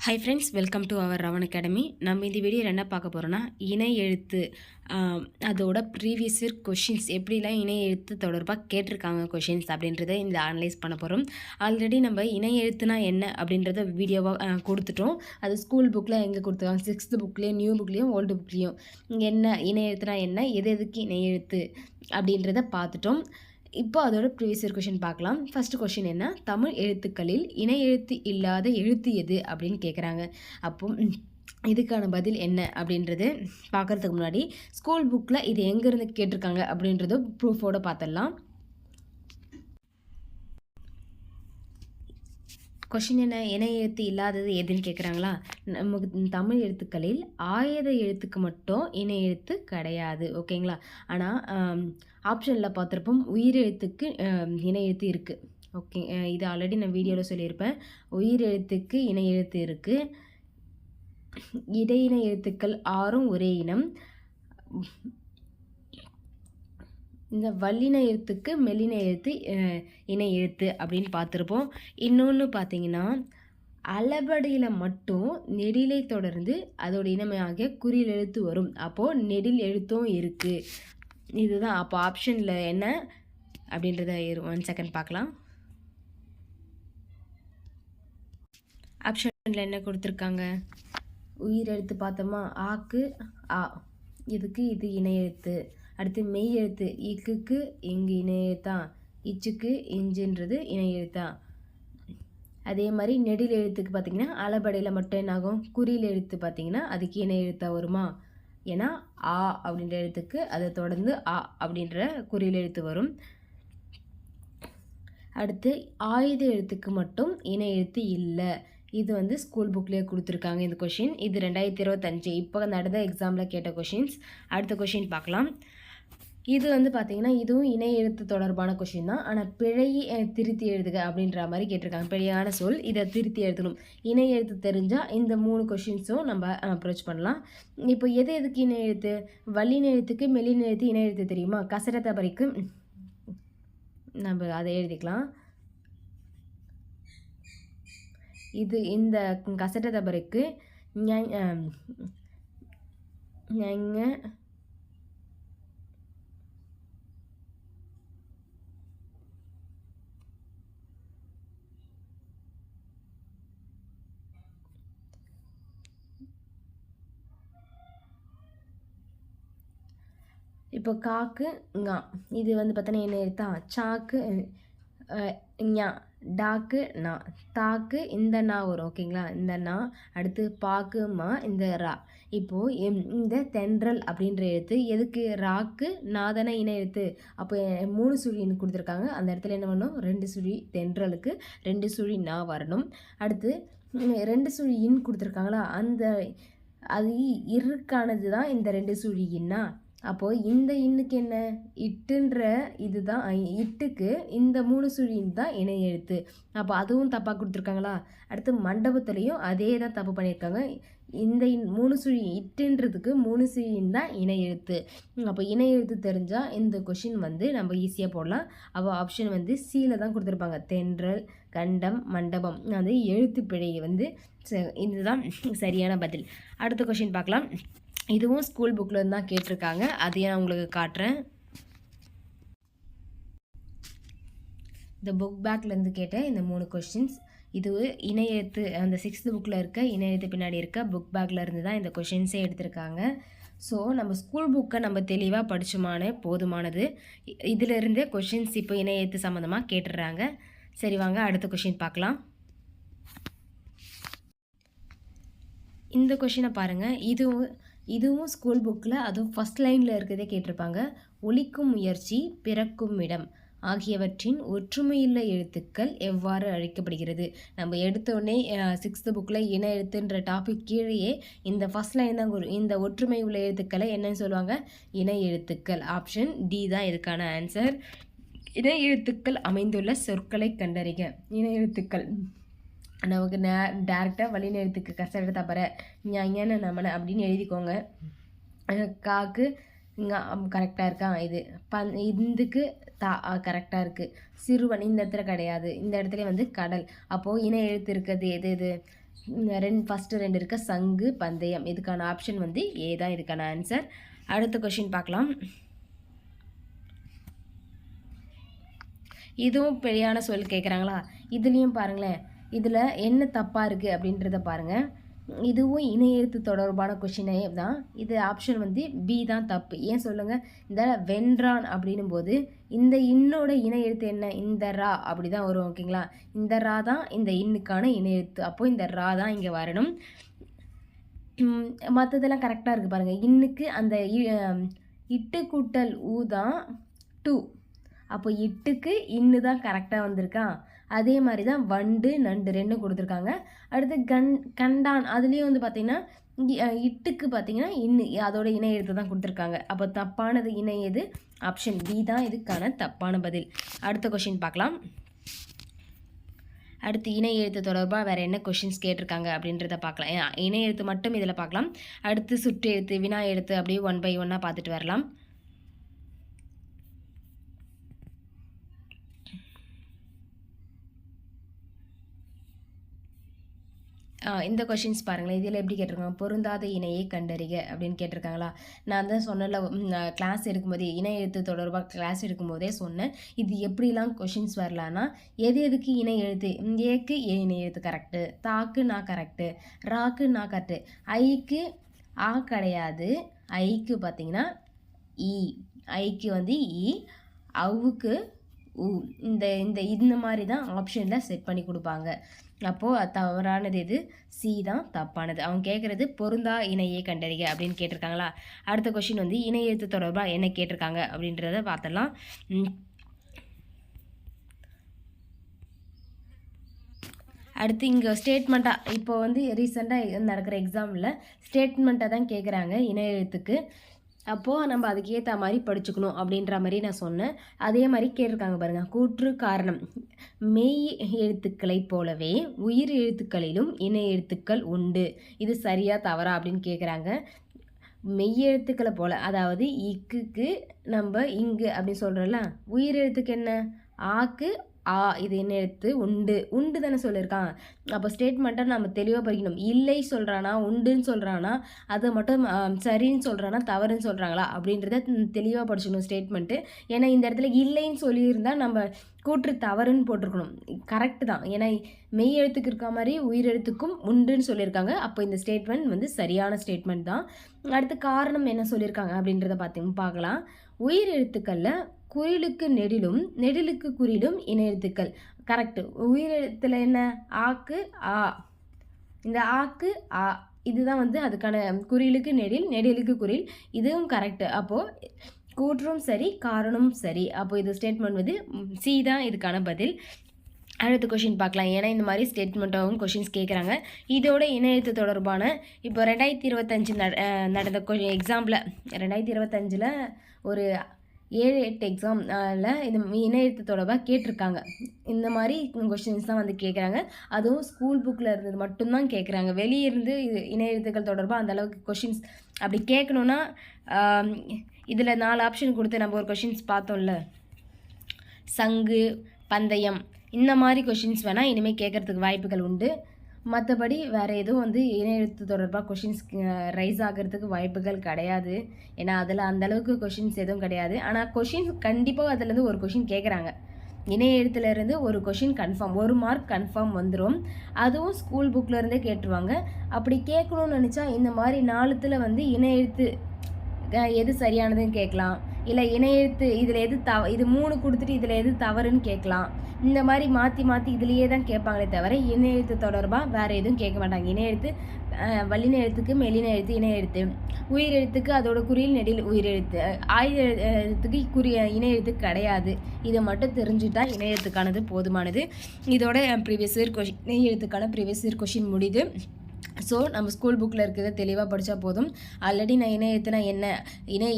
High friends, welcome to our Ravan academy. நம்ம இந்த வீடியோவில் என்ன பார்க்க போகிறோன்னா, இணை எழுத்து அதோட ப்ரீவியஸ் இயர் கொஷின்ஸ் எப்படிலாம் இணை எழுத்து தொடர்பாக கேட்டிருக்காங்க கொஷின்ஸ் அப்படின்றத இந்த அனலைஸ் பண்ண போகிறோம். ஆல்ரெடி நம்ம இணை எழுத்துனா என்ன அப்படின்றத வீடியோவாக கொடுத்துட்டோம். அது ஸ்கூல் புக்கில் எங்கே கொடுத்துருக்காங்க, 6th புக்லேயும் நியூ புக்லேயும் ஓல்டு புக்லேயும் என்ன இணை எழுத்துனா என்ன, எதுக்கு இணை எழுத்து அப்படின்றத பார்த்துட்டோம். இப்போ அதோட ப்ரீவியஸ் இயர் கொஷின் பார்க்கலாம். ஃபஸ்ட்டு கொஷின் என்ன, தமிழ் எழுத்துக்களில் இணை எழுத்து இல்லாத எழுத்து எது அப்படின்னு கேட்குறாங்க. அப்போ இதுக்கான பதில் என்ன அப்படின்றது பார்க்குறதுக்கு முன்னாடி ஸ்கூல் புக்கில் இது எங்கேருந்து கேட்டிருக்காங்க அப்படின்றத ப்ரூஃபோடு பார்த்துடலாம். கொஷின் என்ன, இணை எழுத்து இல்லாதது எதுன்னு கேட்குறாங்களா. நமக்கு தமிழ் எழுத்துக்களில் ஆயுத எழுத்துக்கு மட்டும் இணை எழுத்து கிடையாது, ஓகேங்களா. ஆனால் ஆப்ஷனில் பார்த்துருப்போம் உயிர் எழுத்துக்கு இணை எழுத்து இருக்குது. ஓகே, இது ஆல்ரெடி நான் வீடியோவில் சொல்லியிருப்பேன். உயிர் எழுத்துக்கு இணை எழுத்து இருக்குது. இடையின எழுத்துக்கள் 6ம் ஒரே இனம். இந்த வல்லின எழுத்துக்கு மெல்லின எழுத்து இணை எழுத்து அப்படின்னு பார்த்துருப்போம். இன்னொன்று பார்த்தீங்கன்னா, அளபடியில் மட்டும் நெடிலை தொடர்ந்து அதோட இனமையாக குறில் எழுத்து வரும். அப்போது நெடில் எழுத்தும் இருக்குது. இதுதான் அப்போ ஆப்ஷனில் என்ன அப்படின்றத 1 செகண்ட் பார்க்கலாம். ஆப்ஷனில் என்ன கொடுத்துருக்காங்க, உயிர் எழுத்து பார்த்தோமா, ஆக்கு ஆ, இதுக்கு இது இணை எழுத்து. அடுத்து மெய் எழுத்து இக்குக்கு இங்கு இணை எழுத்தான், இச்சுக்கு இஞ்சுன்றது இணை எழுத்தான். அதே மாதிரி நெடில் எழுத்துக்கு பார்த்திங்கன்னா அளபடையில் மட்டும் என்ன ஆகும், குறியில் எழுத்து பார்த்திங்கன்னா அதுக்கு இணை எழுத்தாக வருமா. ஏன்னா ஆ அப்படின்ற எழுத்துக்கு அதை தொடர்ந்து ஆ அப்படின்ற குறியில் எழுத்து வரும். அடுத்து ஆயுத எழுத்துக்கு மட்டும் இணை எழுத்து இல்லை. இது ஸ்கூல் புக்லேயே கொடுத்துருக்காங்க இந்த கொஷின். இது 2025 இப்போ நடந்த எக்ஸாமில் கேட்ட கொஷின்ஸ். அடுத்த கொஷின் பார்க்கலாம். இது பார்த்திங்கன்னா இதுவும் இணை எழுத்து தொடர்பான கொஷின் தான். ஆனால் பிழையை திருத்தி எழுதுக அப்படின்ற மாதிரி கேட்டிருக்காங்க. பிழையான சொல், இதை திருத்தி எழுதணும். இணை எழுத்து தெரிஞ்சால் இந்த 3 கொஷின்ஸும் நம்ம அப்ரோச் பண்ணலாம். இப்போ எதுக்கு இணை எழுத்து, வல்லின எழுத்துக்கு மெல்லின எழுத்து இணை எழுத்து தெரியுமா, கசரத்தபரிக்கு நம்ம அதை எழுதிக்கலாம். இது இந்த கசரத்தபரிக்கு இப்போ காக்கு ஞா, இது பார்த்தோன்னா என்ன எழுத்தா, சாக்கு ஞா, டாக்கு நா, தாக்கு இந்த நா வரும், ஓகேங்களா, இந்த நா. அடுத்து பாக்கு மா, இந்த ரா. இப்போது இந்த தென்றல் அப்படின்ற எழுத்து எதுக்கு, ராக்கு நாதன இணை எழுத்து. அப்போ 3 சுழின்னு கொடுத்துருக்காங்க. அந்த இடத்துல என்ன பண்ணணும், 2 சுழி தென்றலுக்கு 2 சுழி நா வரணும். அடுத்து 2 சுழி இன் கொடுத்துருக்காங்களா, அந்த அது இருக்கானது தான் இந்த 2 சுழி இன்னா. அப்போது இந்த இன்னுக்கு என்ன, இட்டுன்ற இதுதான், இட்டுக்கு இந்த 3 சுழின்னு தான் இணை எழுத்து. அப்போ அதுவும் தப்பாக கொடுத்துருக்காங்களா. அடுத்து மண்டபத்துலேயும் அதே தான் தப்பு பண்ணியிருக்காங்க. இந்த 3 சுழி இட்டுன்றதுக்கு 3 சுழின்னு தான் இணை எழுத்து. அப்போ இணை எழுத்து தெரிஞ்சால் இந்த கொஷின் நம்ம ஈஸியாக போடலாம். அப்போ ஆப்ஷன் சியில் தான் கொடுத்துருப்பாங்க, தென்றல், கண்டம், மண்டபம். அது எழுத்து பிழையை இதுதான் சரியான பதில். அடுத்த கொஷின் பார்க்கலாம். இதுவும் ஸ்கூல் புக்கில் இருந்து தான் கேட்டிருக்காங்க. அதையும் நான் உங்களுக்கு காட்டுறேன். இந்த புக் பேக்லேருந்து கேட்ட இந்த 3 கொஷின்ஸ். இது இணை எழுத்து அந்த 6th புக்கில் இருக்க இணை எழுத்து பின்னாடி இருக்க புக் பேக்கில் இருந்து தான் இந்த கொஷின்ஸே எடுத்திருக்காங்க. ஸோ நம்ம ஸ்கூல் புக்கை நம்ம தெளிவாக படிச்சுமானே போதுமானது. இதிலிருந்தே கொஷின்ஸ் இப்போ இணை எழுத்து சம்மந்தமாக கேட்டுடுறாங்க. சரி, வாங்க அடுத்த கொஷின் பார்க்கலாம். இந்த கொஷினை பாருங்கள். இதுவும் ஸ்கூல் புக்கில் அதுவும் ஃபஸ்ட் லைனில் இருக்கிறதே கேட்டிருப்பாங்க. ஒலிக்கும் முயற்சி, பிறக்கும் இடம் ஆகியவற்றின் ஒற்றுமையுள்ள எழுத்துக்கள் எவ்வாறு அழைக்கப்படுகிறது. நம்ம எடுத்தோடனே 6th புக்கில் இணை எழுத்துன்ற டாபிக் கீழேயே இந்த ஃபஸ்ட் லைன் தான் இந்த ஒற்றுமை உள்ள எழுத்துக்களை என்னன்னு சொல்லுவாங்க, இணை எழுத்துக்கள். ஆப்ஷன் டி தான் இதுக்கான ஆன்சர். இணை எழுத்துக்கள் அமைந்துள்ள சொற்களை கண்டறிக. இணை எழுத்துக்கள் நமக்கு டேரெக்டாக வல்லின எழுத்துக்கு கசட தப்பற ஞான நமன அப்படின்னு எழுதிக்கோங்க. காக்கு கரெக்டாக இருக்கா, இது இதுக்கு தா கரெக்டாக இருக்குது. சிறுவன் இந்த இடத்துல கிடையாது, இந்த இடத்துல கடல். அப்போது இணை எழுத்து இருக்கிறது எது ஃபஸ்ட்டு 2 இருக்க சங்கு பந்தயம். இதுக்கான ஆப்ஷன் வந்து ஏ தான் இதுக்கான ஆன்சர். அடுத்த கொஷின் பார்க்கலாம். இதுவும் பிழையான சொல் கேட்குறாங்களா? இதுலேயும் பாருங்களேன், இதில் என்ன தப்பாக இருக்குது அப்படின்றத பாருங்கள். இதுவும் இணை எழுத்து தொடர்பான கொஷினே தான். இது ஆப்ஷன் வந்து பி தான் தப்பு. ஏன் சொல்லுங்கள்? இந்த வென்றான் அப்படின்னும் போது இந்த இன்னோட இணை எழுத்து என்ன? இந்த ரா அப்படி தான் வரும். ஓகேங்களா? இந்த ரா தான் இந்த இன்னுக்கான இணை எழுத்து. அப்போது இந்த ரா தான் இங்கே வரணும். மற்றதெல்லாம் கரெக்டாக இருக்குது பாருங்கள். இன்னுக்கு அந்த இட்டு கூட்டல் ஊ தான் 2. அப்போ இட்டுக்கு இன்னு தான் கரெக்டாக வந்திருக்கான். அதே மாதிரி தான் வண்டு நண்டு 2 கொடுத்துருக்காங்க. அடுத்து கண்டான் அதுலேயும் வந்து பார்த்திங்கன்னா இட்டுக்கு பார்த்திங்கன்னா இன்னு அதோட இணை எழுத்து தான் கொடுத்துருக்காங்க. அப்போ தப்பானது இணை எது? ஆப்ஷன் பி தான் இதுக்கான தப்பான பதில். அடுத்த கொஷின் பார்க்கலாம். அடுத்து இணை எழுத்து தொடர்பாக வேறு என்ன கொஷின்ஸ் கேட்டிருக்காங்க அப்படின்றத பார்க்கலாம். இணை எழுத்து மட்டும் இதில் பார்க்கலாம். அடுத்து சுட்டு எழுத்து, வினா எழுத்து அப்படியே 1 by 1 பார்த்துட்டு வரலாம். இந்த கொஷின்ஸ் பாருங்களேன். இதில் எப்படி கேட்டிருக்காங்க? பொருந்தாத இணையை கண்டறிக அப்படின்னு கேட்டிருக்காங்களா? நான் தான் சொன்னல, கிளாஸ் எடுக்கும்போதே இணை எழுத்து தொடர்பாக கிளாஸ் எடுக்கும்போதே சொன்னேன். இது எப்படிலாம் கொஷின்ஸ் வரலான்னா, எதுக்கு இணை எழுத்து? ஏக்கு ஏ இணை எழுத்து கரெக்டு, தாக்கு நான் கரெக்டு, ராக்கு நான் கரெக்டு, ஐக்கு ஆ கிடையாது, ஐக்கு பார்த்தீங்கன்னா இ, ஐக்கு வந்து இ, அவுக்கு ஊ. இந்த மாதிரி தான் ஆப்ஷனில் செட் பண்ணி கொடுப்பாங்க. அப்போது தவறானது எது? சி தான் தப்பானது. அவங்க கேட்குறது பொருந்தா இணையை கண்டறிக அப்படின்னு கேட்டிருக்காங்களா? அடுத்த கொஷின் வந்து இணை எழுத்து தொடர்பாக என்ன கேட்டிருக்காங்க அப்படின்றத பார்த்துடலாம். அடுத்து இங்கே ஸ்டேட்மெண்ட்டாக இப்போ வந்து ரீசெண்டாக நடக்கிற எக்ஸாமில் ஸ்டேட்மெண்ட்டாக தான் கேட்குறாங்க இணை எழுத்துக்கு. அப்போது நம்ம அதுக்கு ஏற்ற மாதிரி படிச்சுக்கணும் அப்படின்ற மாதிரி நான் சொன்னேன். அதே மாதிரி கேட்டிருக்காங்க பாருங்கள். கூற்று காரணம். மெய் எழுத்துக்களைப் போலவே உயிர் எழுத்துக்களிலும் இணை எழுத்துக்கள் உண்டு. இது சரியா தவறா அப்படின்னு கேட்குறாங்க. மெய் எழுத்துக்களை போல், அதாவது இக்குக்கு நம்ம இங்கு அப்படின்னு சொல்கிறோம்ல, உயிர் எழுத்துக்கு என்ன? ஆக்கு ஆ, இது என்ன எழுத்து? உண்டு தானே சொல்லியிருக்கான். அப்போ ஸ்டேட்மெண்ட்டை நம்ம தெளிவாக படிக்கணும். இல்லை சொல்கிறானா, உண்டுன்னு சொல்கிறானா, அதை மட்டும் சரின்னு சொல்கிறானா, தவறுன்னு சொல்கிறாங்களா அப்படின்றத தெளிவாக படிச்சுக்கணும் ஸ்டேட்மெண்ட்டு. ஏன்னா இந்த இடத்துல இல்லைன்னு சொல்லியிருந்தால் நம்ம கூற்று தவறுன்னு போட்டிருக்கணும். கரெக்டு தான். ஏன்னா மெய் எழுத்துக்கு இருக்க மாதிரி உயிர் எழுத்துக்கும் உண்டுன்னு சொல்லியிருக்காங்க. அப்போ இந்த ஸ்டேட்மெண்ட் வந்து சரியான ஸ்டேட்மெண்ட் தான். அடுத்து காரணம் என்ன சொல்லியிருக்காங்க அப்படின்றத பார்க்கலாம். உயிர் எழுத்துக்களில் குறிலுக்கு நெடிலும் நெடிலுக்கு குறிலும் இணை எழுத்துக்கள் கரெக்டு. உயிர் எழுத்தில் என்ன? ஆக்கு ஆ, இந்த ஆக்கு ஆ இதுதான் வந்து அதுக்கான குறிலுக்கு நெடில், நெடிலுக்கு குறில், இதுவும் கரெக்டு. அப்போது கூற்றும் சரி, காரணமும் சரி. அப்போ இது ஸ்டேட்மெண்ட் வந்து சி தான் இதுக்கான பதில். அடுத்த கொஷின் பார்க்கலாம். ஏன்னா இந்த மாதிரி ஸ்டேட்மெண்ட்டாகவும் கொஷின்ஸ் கேட்குறாங்க. இதோட இணை எழுத்து தொடர்பான இப்போ 2025 நடந்த எக்ஸாம்பிள் 2025 ஒரு 7-8 எக்ஸாமில் இந்த இணை எழுத்து தொடர்பாக கேட்டிருக்காங்க. இந்த மாதிரி கொஷின்ஸ் தான் வந்து கேட்குறாங்க. அதுவும் ஸ்கூல் புக்கில் இருந்தது மட்டும்தான் கேட்குறாங்க. வெளியே இருந்து இணை எழுத்துக்கள் தொடர்பாக அந்தளவுக்கு கொஷின்ஸ் அப்படி கேட்கணுன்னா இதில் 4 ஆப்ஷன் கொடுத்து நம்ம ஒரு கொஷின்ஸ் பார்த்தோம்ல, சங்கு பந்தயம், இந்த மாதிரி கொஷின்ஸ் வேணால் இனிமேல் கேட்குறதுக்கு வாய்ப்புகள் உண்டு. மற்றபடி வேறு எதுவும் வந்து இணை எழுத்து தொடர்பாக கொஷின்ஸ் ரைஸ் ஆகிறதுக்கு வாய்ப்புகள் கிடையாது. ஏன்னா அதில் அந்தளவுக்கு கொஷின்ஸ் எதுவும் கிடையாது. ஆனால் கொஷின்ஸ் கண்டிப்பாக அதுலேருந்து ஒரு கொஷின் கேட்குறாங்க. இணை எழுத்துலேருந்து ஒரு கொஷின் கன்ஃபார்ம், 1 மார்க் கன்ஃபார்ம் வந்துடும். அதுவும் ஸ்கூல் புக்கிலேருந்தே கேட்டுருவாங்க. அப்படி கேட்கணும்னு நினச்சா இந்த மாதிரி 4த்தில் வந்து இணை எழுத்து எது சரியானதுன்னு கேட்கலாம். இல்லை இணை எழுத்து இதில் எது இது 3 கொடுத்துட்டு இதில் எது தவறுன்னு கேட்கலாம். இந்த மாதிரி மாற்றி மாற்றி இதுலேயே தான் கேட்பாங்களே தவிர இணை எழுத்து தொடர்பாக வேறு எதுவும் கேட்க மாட்டாங்க. இணை எழுத்து வல்லின எழுத்துக்கு மெல்லின எழுத்து இணை எழுத்து, உயிர் எழுத்துக்கு அதோட குறியில் நெடில் உயிர் எழுத்து, ஆயுத எழுத்துக்கு இணை எழுத்து கிடையாது. இதை மட்டும் தெரிஞ்சுட்டா இணை எழுத்துக்கானது போதுமானது. இதோட ப்ரீவியஸ் இயர் கொஷின் இணை எழுத்துக்கான ப்ரீவியஸ் இயர் கொஷின் முடியுது. ஸோ நம்ம ஸ்கூல் புக்கில் இருக்கிறத தெளிவாக படித்தா போதும். ஆல்ரெடி நான் இணை எழுத்துனா என்ன,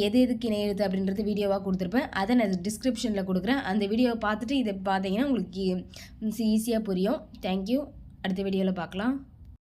எதுக்கு இணை எழுத்து அப்படின்றது வீடியோவாக கொடுத்துருப்பேன். அதை நான் டிஸ்கிரிப்ஷனில் கொடுக்குறேன். அந்த வீடியோவை பார்த்துட்டு இதை பார்த்தீங்கன்னா உங்களுக்கு ஈஸியாக புரியும். தேங்க்யூ. அடுத்த வீடியோவில் பார்க்கலாம்.